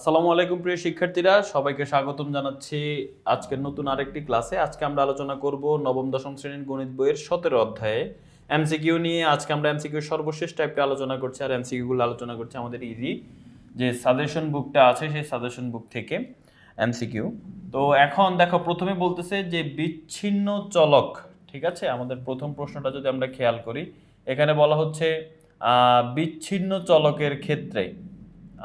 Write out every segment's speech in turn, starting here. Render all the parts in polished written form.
আসসালামু আলাইকুম প্রিয় শিক্ষার্থীরা, সবাইকে স্বাগতম জানাচ্ছি আজকের নতুন আরেকটি ক্লাসে। আজকে আমরা আলোচনা করব নবম দশম শ্রেণীর গণিত বইয়ের 17 অধ্যায়ে এমসিকিউ নিয়ে। আজকে আমরা এমসিকিউ সর্বশেষ টাইপটা আলোচনা করছি, আর এমসিকিউ গুলো আলোচনা করছি আমাদের ইজি যে সাজেশন বুকটা আছে সেই সাজেশন বুক থেকে এমসিকিউ। তো এখন দেখো, প্রথমে বলতেছে যে বিচ্ছিন্ন চলক, ঠিক আছে। আমাদের প্রথম প্রশ্নটা যদি আমরা খেয়াল করি, এখানে বলা হচ্ছে বিচ্ছিন্ন চলকের ক্ষেত্রে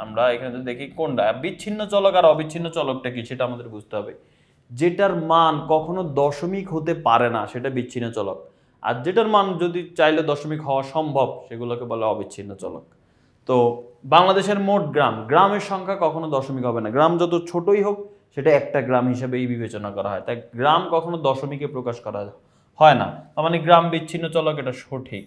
আমরা এখানে যদি দেখি কোনটা বিচ্ছিন্ন চলক আর অবিচ্ছিন্ন চলকটা কি সেটা আমাদের বুঝতে হবে। যেটার মান কখনো দশমিক হতে পারে না সেটা বিচ্ছিন্ন চলক, আর যেটার মান যদি চাইলে দশমিক হওয়া সম্ভব সেগুলোকে বলে অবিচ্ছিন্ন চলক। তো বাংলাদেশের মোট গ্রামের সংখ্যা কখনো দশমিক হবে না। গ্রাম যত ছোটই হোক সেটা একটা গ্রাম হিসেবেই বিবেচনা করা হয়, তাই গ্রাম কখনো দশমিকে প্রকাশ করা হয় না। তার মানে গ্রাম বিচ্ছিন্ন চলক, এটা সঠিক।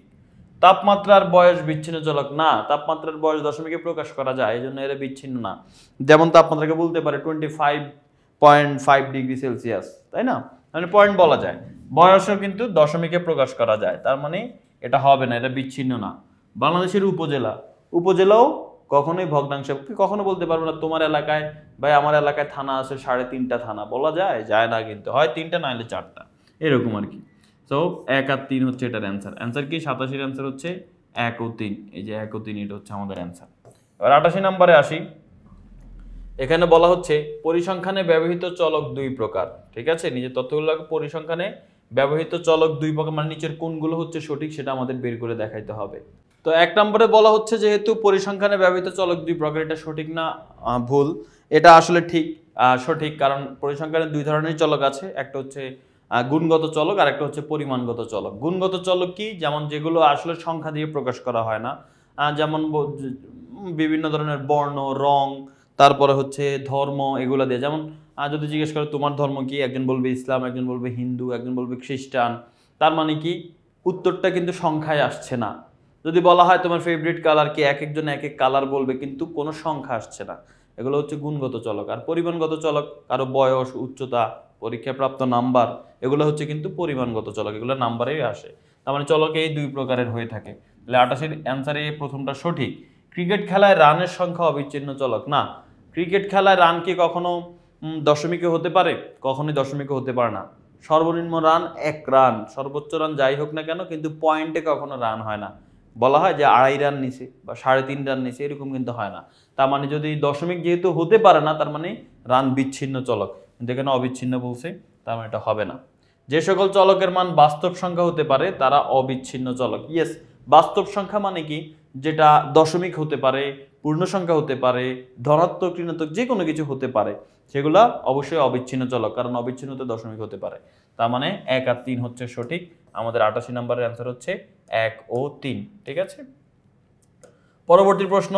তাপমাত্রার বয়স বিচ্ছিন্ন চলক না, তাপমাত্রার বয়স দশমিকে প্রকাশ করা যায়, এই জন্য এরা বিচ্ছিন্ন না। যেমন তাপমাত্রাকে বলতে পারে 25.5 ডিগ্রি সেলসিয়াস, তাই না? মানে পয়েন্ট বলা যায়। বয়সও কিন্তু দশমিকে প্রকাশ করা যায়, তার মানে এটা হবে না, এটা বিচ্ছিন্ন না। বাংলাদেশের উপজেলাও কখনোই ভগ্নাংশ, কখনো বলতে পারবো না তোমার এলাকায় বা আমার এলাকায় থানা আছে 3.5টা থানা, বলা যায় না, কিন্তু হয় 3টা নাহলে 4টা, এরকম আর কি। তো 1 আর 3 হচ্ছে এটার অ্যান্সার কি 87 এর অ্যান্সার হচ্ছে 1 ও 3। এই যে 1 ও 3 এটা হচ্ছে আমাদের অ্যান্সার। এবার 88 নম্বরে আসি। এখানে বলা হচ্ছে পরিসংখ্যানে ব্যবহৃত চলক দুই প্রকার, ঠিক আছে। নিজের তথ্যগুলো পরিসংখ্যানে ব্যবহৃত চলক দুই প্রকার, মানে নিচের কোনগুলো হচ্ছে সঠিক সেটা আমাদের বের করে দেখাইতে হবে। তো 1 নম্বরে বলা হচ্ছে যেহেতু পরিসংখ্যানে ব্যবহৃত চলক দুই প্রকার, এটা সঠিক না ভুল? এটা আসলে ঠিক, সঠিক। কারণ পরিসংখ্যানে দুই ধরনের চলক আছে, একটা হচ্ছে গুণগত চলক আর একটা হচ্ছে পরিমাণগত চলক। গুণগত চলক কি? যেমন যেগুলো আসলে সংখ্যা দিয়ে প্রকাশ করা হয় না, যেমন বিভিন্ন ধরনের বর্ণ, রং, তারপরে হচ্ছে ধর্ম, এগুলো দিয়ে। যেমন যদি জিজ্ঞেস করে তোমার ধর্ম কি, একজন বলবে ইসলাম, একজন বলবে হিন্দু, একজন বলবে খ্রিস্টান, তার মানে কি উত্তরটা কিন্তু সংখ্যায় আসছে না। যদি বলা হয় তোমার ফেভারিট কালার কি, এক একজন এক এক কালার বলবে, কিন্তু কোনো সংখ্যা আসছে না। এগুলো হচ্ছে গুণগত চলক। আর পরিমাণগত চলক, কারো বয়স, উচ্চতা, পরীক্ষাপ্রাপ্ত নাম্বার, এগুলো হচ্ছে কিন্তু পরিমাণগত চলক, এগুলো নাম্বারেই আসে। তার মানে চলক এই দুই প্রকারের হয়ে থাকে। তাহলে 88 অ্যান্সারে প্রথমটা সঠিক। ক্রিকেট খেলায় রানের সংখ্যা অবিচ্ছিন্ন চলক না। ক্রিকেট খেলায় রান কি কখনো দশমিকে হতে পারে? কখনোই দশমিকে হতে পারে না। সর্বনিম্ন রান 1 রান, সর্বোচ্চ রান যাই হোক না কেন, কিন্তু পয়েন্টে কখনো রান হয় না। বলা হয় যে 2.5 রান নিচে বা 3.5 রান নিচে, এরকম কিন্তু হয় না। তার মানে যদি দশমিক যেহেতু হতে পারে না, তার মানে রান বিচ্ছিন্ন চলক, কিন্তু এখানে অবিচ্ছিন্ন বলছে, তার মানে এটা হবে না। যে সকল চলকের মান বাস্তব সংখ্যা হতে পারে তারা অবিচ্ছিন্ন চলক। ইয়েস, বাস্তব সংখ্যা মানে কি? যেটা দশমিক হতে পারে, পূর্ণ সংখ্যা হতে পারে, ধনাত্মক, ঋণাত্মক, যে কোনো কিছু হতে পারে, সেগুলা অবশ্যই অবিচ্ছিন্ন চলক, কারণ অবিচ্ছিন্নতে দশমিক হতে পারে। তার মানে 1 আর 3 হচ্ছে সঠিক। আমাদের 88 নম্বরের অ্যান্সার হচ্ছে 1 ও 3, ঠিক আছে। পরবর্তী প্রশ্ন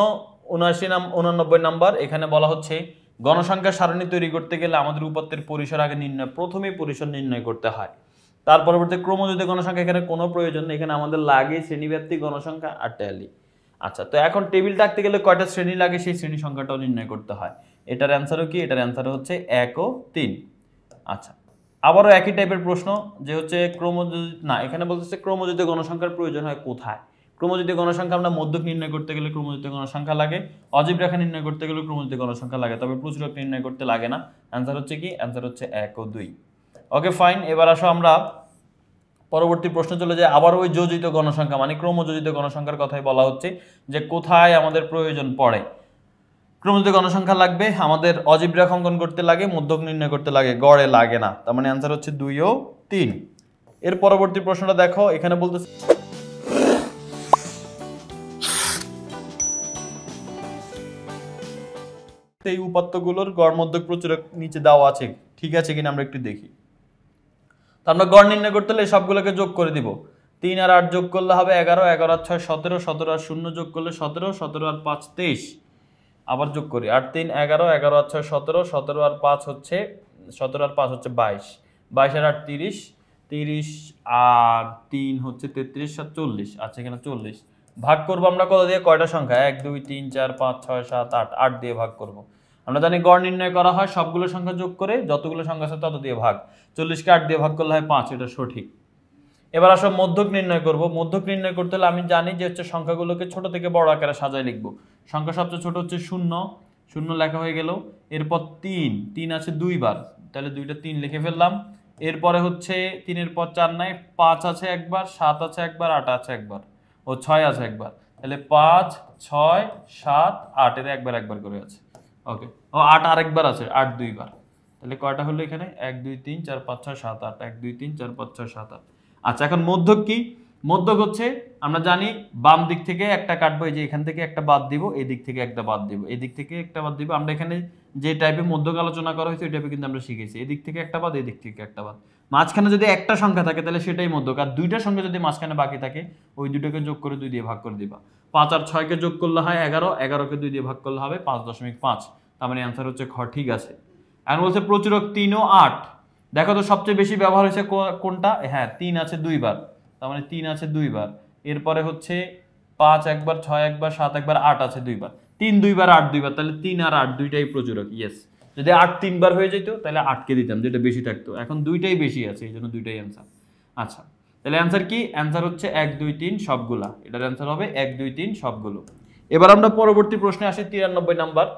89 নাম্বার। এখানে বলা হচ্ছে গণসংখ্যার সারণী তৈরি করতে গেলে আমাদের উপাত্তের পরিসর আগে প্রথমেই পরিসর নির্ণয় করতে হয়। তার পরবর্তী ক্রমযুক্ত গণসংখ্যা এখানে কোনো প্রয়োজন নেই, এখানে আমাদের লাগে শ্রেণীব্যাপ্তিক গণসংখ্যা আর ট্যালি। আচ্ছা, তো এখন টেবিল টাকতে গেলে কয়টা শ্রেণী লাগে সেই শ্রেণী সংখ্যাটাও নির্ণয় করতে হয়। এটার অ্যান্সারও কি? এটার অ্যান্সার হচ্ছে 1 ও 3। আচ্ছা, আবারও একই টাইপের প্রশ্ন, যে হচ্ছে এখানে বলতেছে ক্রমযুক্ত গণসংখ্যার প্রয়োজন হয় কোথায়। ক্রমযুক্ত গণসংখ্যা আমরা মধ্যক নির্ণয় করতে গেলে ক্রমযুক্ত গণসংখ্যা লাগে, অজীব রেখা নির্ণয় করতে গেলে ক্রমযুক্ত গণসংখ্যা লাগে, তবে প্রচুরক নির্ণয় করতে লাগে না। অ্যান্সার হচ্ছে কি? অ্যান্সার হচ্ছে 1 ও 2। Okay fine. এবার আসো আমরা পরবর্তী প্রশ্ন চলে যায়। আবার ওই যোজিত গণসংখ্যা মানে ক্রমযোজিত গণসংখ্যার কথাই বলা হচ্ছে, যে কোথায় আমাদের প্রয়োজন পড়ে। ক্রমযুক্ত গণসংখ্যা লাগবে আমাদের অজীব রেখা অঙ্কন করতে লাগে, মধ্যক নির্ণয় করতে লাগে, গড়ে লাগে না। তার মানে অ্যান্সার হচ্ছে 2 ও 3। এর পরবর্তী প্রশ্নটা দেখো, এখানে বলতেছে এই উপাত্তগুলোর গড়, মধ্যক, প্রচুরক নিচে দেওয়া আছে, ঠিক আছে কিনা আমরা একটু দেখি। তো আমরা গড় নির্ণয় করতে হলে সবগুলোকে যোগ করে দিব। 3 আর 8 যোগ করলে হবে 11, 11 আর 6 17, 17 আর 0 যোগ করলে 17, 17 আর 5 23। আবার যোগ করি, 8 3 11, 11 আর 6 17, 17 আর 5 হচ্ছে 17 আর 5 হচ্ছে 22, 22 আর 8 30, 30 আর 3 হচ্ছে 33 আর 40। আচ্ছা, এখানে 40 ভাগ করবো আমরা কত দিয়ে? কয়টা সংখ্যা? 1 2 3 4 5 6 7 8, 8 দিয়ে ভাগ করব। আমরা জানি গড় নির্ণয় করা হয় সবগুলো সংখ্যা যোগ করে, যতগুলো সংখ্যা আছে তত দিয়ে ভাগ। 40কে 8 দিয়ে ভাগ করলে হয় 5, এটা সঠিক। এবার আসো মধ্যক নির্ণয় করব। মধ্যক নির্ণয় করতে হলে আমি জানি যে হচ্ছে সংখ্যাগুলোকে ছোট থেকে বড় আকারে সাজায় লিখব। সংখ্যা সবচেয়ে ছোট হচ্ছে 0, শূন্য লেখা হয়ে গেল। এরপর 3 আছে 2 বার, তাহলে 2টা 3 লিখে ফেললাম। এরপরে হচ্ছে 3-এর পর 4 নাই, 5 আছে একবার, 7 আছে একবার, 8 আছে একবার, ও 6 আছে একবার, তাহলে 5 6 7 8 এর একবার একবার করে আছে। ওকে, ও 8 আরেকবার আছে, 8 2 বার, তাহলে কয়টা হলো এখানে 1 2 3 4 5 6 7 8, 1 2 3 4 5 6 7 8। আচ্ছা, এখন মধ্যক কি? মধ্যক হচ্ছে আমরা জানি বাম দিক থেকে একটা কাটবো, এই যে এখান থেকে একটা বাদ দিব, এই দিক থেকে একটা বাদ দিব, এই দিক থেকে একটা বাদ দিব। আমরা এখানে যে টাইপে মধ্যক আলোচনা করা হয়েছে ওই টাইপে কিন্তু আমরা শিখেছি, এদিক থেকে একটা বাদ, এই দিক থেকে একটা বাদ। মাঝখানে যদি একটা সংখ্যা থাকে তাহলে সেটাই মধ্যক, আর দুইটা সংখ্যা যদি মাঝখানে বাকি থাকে ওই দুটোকে যোগ করে 2 দিয়ে ভাগ করে দিবা। 5 আর 6 কে যোগ করলে হয় 11, 11কে 2 দিয়ে ভাগ করলে হবে 5.5। তার মানে অ্যান্সার হচ্ছে খ, ঠিক আছে। এখন বলছে প্রচুরক 3 ও 8, দেখো তো সবচেয়ে বেশি ব্যবহার হয়েছে কোনটা? হ্যাঁ, 3 আছে 2 বার, তার মানে 3 আছে 2 বার। এরপরে হচ্ছে 5 একবার, 6 একবার, 7 একবার, 8 আছে 2 বার। 3 2 বার, 8 2 বার, তাহলে 3 আর 8 দুইটাই প্রচুরক। ইয়েস, যদি 8 3 বার হয়ে যেত তাহলে 8কে দিতাম, যেটা বেশি থাকতো। এখন দুইটাই বেশি আছে, এই জন্য দুইটাই অ্যান্সার। আচ্ছা, তাহলে অ্যান্সার কি? অ্যান্সার হচ্ছে 1 2 3 সবগুলা। এটার অ্যান্সার হবে 1 2 3 সবগুলো। এবার আমরা পরবর্তী প্রশ্নে আসি, 93 নাম্বার।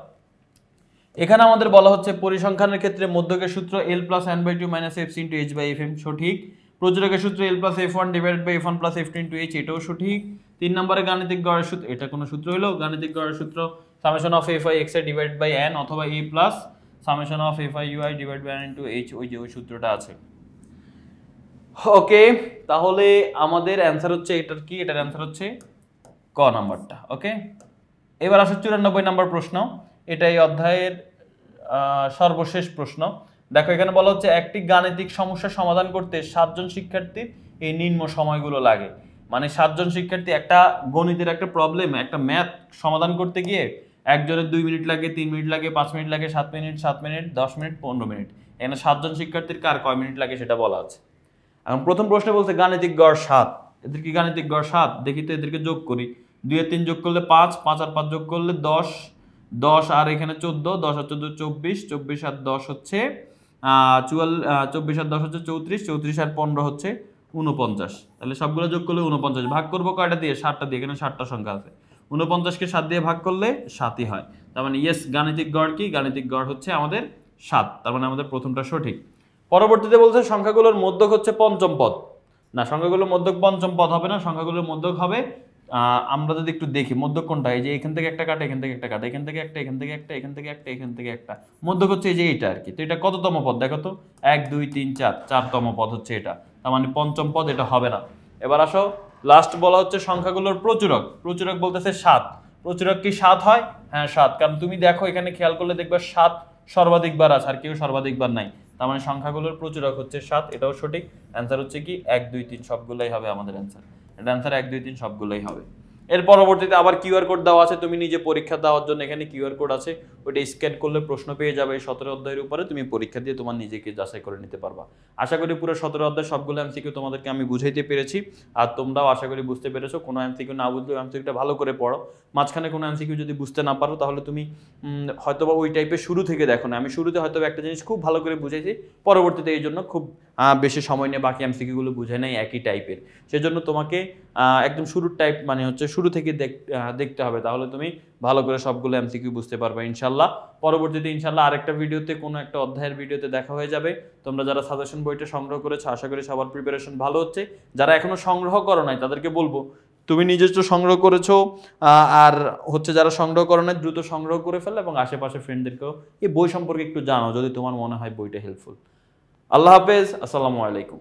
এখানে আমাদের বলা হচ্ছে পরিসংখ্যানের ক্ষেত্রে মধ্যকের সূত্র l + n/2 - fc × h/fm সঠিক। প্রচুরকের সূত্র l + f1 / f1 + f2 × h, এটাও সঠিক। 3 নম্বরে গাণিতিক গড়ের সূত্র, এটা কোন সূত্র হলো? গাণিতিক গড়ের সূত্র (f(i(x)/n) অথবা a + (f(i(ui)/n × h), ওই যে ওই সূত্রটা আছে। ওকে, তাহলে আমাদের অ্যান্সার হচ্ছে এটার কি? এটার অ্যান্সার হচ্ছে ক নাম্বারটা। ওকে, এবার আসলে 94 নাম্বার প্রশ্ন। এটা এই অধ্যায়ের সর্বশেষ প্রশ্ন। দেখো, এখানে বলা হচ্ছে একটি গাণিতিক সমস্যা সমাধান করতে 7 জন শিক্ষার্থীর এই নিম্ন সময়গুলো লাগে। মানে 7 জন শিক্ষার্থী একটা গণিতের একটা প্রবলেম, একটা ম্যাথ সমাধান করতে গিয়ে একজনের 2 মিনিট লাগে, 3 মিনিট লাগে, 5 মিনিট লাগে, 7 মিনিট, 7 মিনিট, 10 মিনিট, 15 মিনিট। এখানে 7 জন শিক্ষার্থীর কার কয় মিনিট লাগে সেটা বলা আছে। এখন প্রথম প্রশ্নে বলছে গাণিতিক গড় 7। এদের কি গাণিতিক গড় 7? দেখি তো, এদেরকে যোগ করি। 2 আর 3 যোগ করলে 5, 5 আর 5 যোগ করলে 10, 10 আর এখানে 14, 10 আর 14 24, 24 আর 10 হচ্ছে 24 আর 10 হচ্ছে 34, 34 আর 15 হচ্ছে 49। তাহলে সবগুলো যোগ করলে 49। ভাগ করবো কয়টা দিয়ে? 7টা দিয়ে, এখানে 7টা সংখ্যা আছে। 49কে 7 দিয়ে ভাগ করলে 7ই হয়। তার মানে ইয়েস, গাণিতিক গড় কি? গাণিতিক গড় হচ্ছে আমাদের 7। তার মানে আমাদের প্রথমটা সঠিক। পরবর্তীতে বলছে সংখ্যাগুলোর মধ্যক হচ্ছে পঞ্চম পদ। না, সংখ্যাগুলোর মধ্যক পঞ্চম পদ হবে না, সংখ্যাগুলোর মধ্যক হবে, আমরা যদি একটু দেখি মধ্যক কোনটা, এই যে এখান থেকে একটা কাটে, এখান থেকে একটা কাটে, এখান থেকে একটা, এখান থেকে একটা, এখান থেকে একটা, এখান থেকে একটা, মধ্যক হচ্ছে এই যে এটা আর কি। তো এটা কততম পদ দেখো তো? 1 2 3 4, 4তম পদ হচ্ছে এটা। তার মানে পঞ্চম পদ, এটা হবে না। এবার আসো, লাস্ট বলা হচ্ছে সংখ্যাগুলোর প্রচুরক। প্রচুরক বলতেছে 7। প্রচুরক কি 7 হয়? হ্যাঁ 7, কারণ তুমি দেখো এখানে খেয়াল করলে দেখবে 7 সর্বাধিকবার আছে, আর কেউ সর্বাধিকবার নাই। তার মানে সংখ্যাগুলোর প্রচুরক হচ্ছে 7, এটাও সঠিক। অ্যান্সার হচ্ছে কি 1 2 3 সবগুলাই হবে আমাদের অ্যান্সার। এটা অ্যান্সার 1 2 3 সবগুলাই হবে। এর পরবর্তীতে আবার কিউআর কোড দেওয়া আছে, তুমি নিজে পরীক্ষা দেওয়ার জন্য এখানে কিউআর কোড আছে, ওইটা স্ক্যান করলে প্রশ্ন পেয়ে যাবে। এই 17 অধ্যায়ের উপরে তুমি পরীক্ষা দিয়ে তোমার নিজেকে যাচাই করে নিতে পারবা। আশা করি পুরো 17 অধ্যায় সবগুলো এমসিকিউ তোমাদেরকে আমি বুঝাইতে পেরেছি, আর তোমরাও আশা করি বুঝতে পেরেছো। কোনো এমসিকিউ না বুঝলেও এমসিকিউটা ভালো করে পড়ো। মাঝখানে কোনো এমসিকিউ যদি বুঝতে না পারো তাহলে তুমি হয়তোবা ওই টাইপের শুরু থেকে দেখো না। আমি শুরুতে হয়তো একটা জিনিস খুব ভালো করে বুঝাইছি, পরবর্তীতে এই জন্য খুব বেশি সময় নিয়ে বাকি এমসিকিউগুলো বুঝে নেই একই টাইপের। সেজন্য তোমাকে একদম শুরুর টাইপ মানে হচ্ছে শুরু থেকে দেখতে হবে, তাহলে তুমি ভালো করে সবগুলো এমসিকিউ বুঝতে পারবে ইনশাল্লাহ। পরবর্তীতে ইনশাল্লাহ আরেকটা ভিডিওতে, কোনো একটা অধ্যায়ের ভিডিওতে দেখা হয়ে যাবে। তোমরা যারা সাজেশন বইটা সংগ্রহ করেছো আশা করি সবার প্রিপারেশন ভালো হচ্ছে। যারা এখনো সংগ্রহ করো নাই তাদেরকে বলবো তুমি নিজস্ব সংগ্রহ করেছো, আর হচ্ছে যারা সংগ্রহ করো নাই দ্রুত সংগ্রহ করে ফেলো, এবং আশেপাশে ফ্রেন্ডদেরকেও এই বই সম্পর্কে একটু জানাও যদি তোমার মনে হয় বইটা হেল্পফুল। আল্লাহ হাফেজ, আসসালামু আলাইকুম।